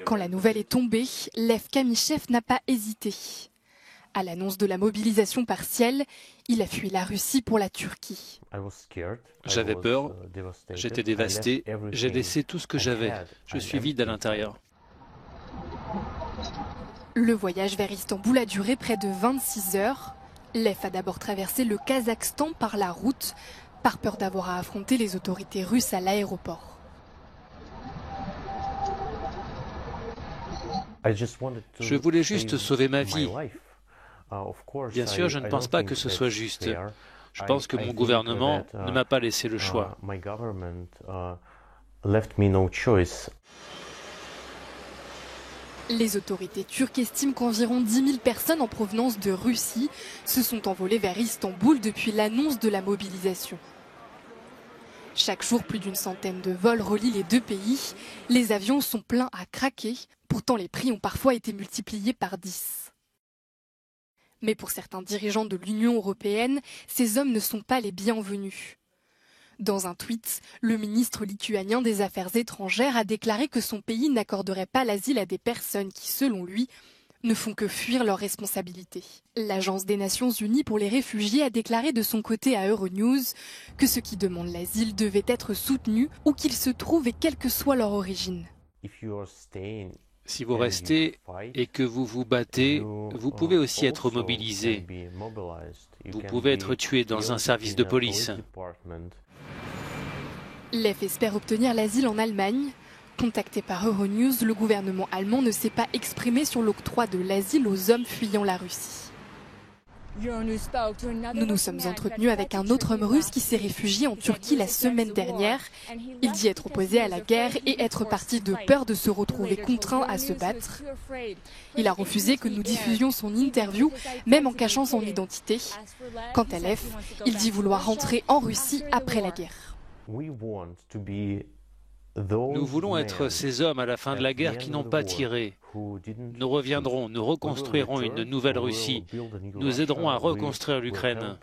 Quand la nouvelle est tombée, Lev Kamyshev n'a pas hésité. À l'annonce de la mobilisation partielle, il a fui la Russie pour la Turquie. J'avais peur, j'étais dévasté, j'ai laissé tout ce que j'avais. Je suis vide à l'intérieur. Le voyage vers Istanbul a duré près de 26 heures. Lev a d'abord traversé le Kazakhstan par la route, par peur d'avoir à affronter les autorités russes à l'aéroport. Je voulais juste sauver ma vie. Bien sûr, je ne pense pas que ce soit juste. Je pense que mon gouvernement ne m'a pas laissé le choix. Les autorités turques estiment qu'environ 10 000 personnes en provenance de Russie se sont envolées vers Istanbul depuis l'annonce de la mobilisation. Chaque jour, plus d'une centaine de vols relient les deux pays. Les avions sont pleins à craquer. Pourtant, les prix ont parfois été multipliés par 10. Mais pour certains dirigeants de l'Union européenne, ces hommes ne sont pas les bienvenus. Dans un tweet, le ministre lituanien des Affaires étrangères a déclaré que son pays n'accorderait pas l'asile à des personnes qui, selon lui, ne font que fuir leurs responsabilités. L'Agence des Nations Unies pour les réfugiés a déclaré de son côté à Euronews que ceux qui demandent l'asile devaient être soutenus où qu'ils se trouvent et quelle que soit leur origine. Si vous restez et que vous vous battez, vous pouvez aussi être mobilisé. Vous pouvez être tué dans un service de police. Lev espère obtenir l'asile en Allemagne. Contacté par Euronews, le gouvernement allemand ne s'est pas exprimé sur l'octroi de l'asile aux hommes fuyant la Russie. Nous nous sommes entretenus avec un autre homme russe qui s'est réfugié en Turquie la semaine dernière. Il dit être opposé à la guerre et être parti de peur de se retrouver contraint à se battre. Il a refusé que nous diffusions son interview, même en cachant son identité. Quant à Lev, il dit vouloir rentrer en Russie après la guerre. Nous voulons être ces hommes à la fin de la guerre qui n'ont pas tiré. Nous reviendrons, nous reconstruirons une nouvelle Russie. Nous aiderons à reconstruire l'Ukraine.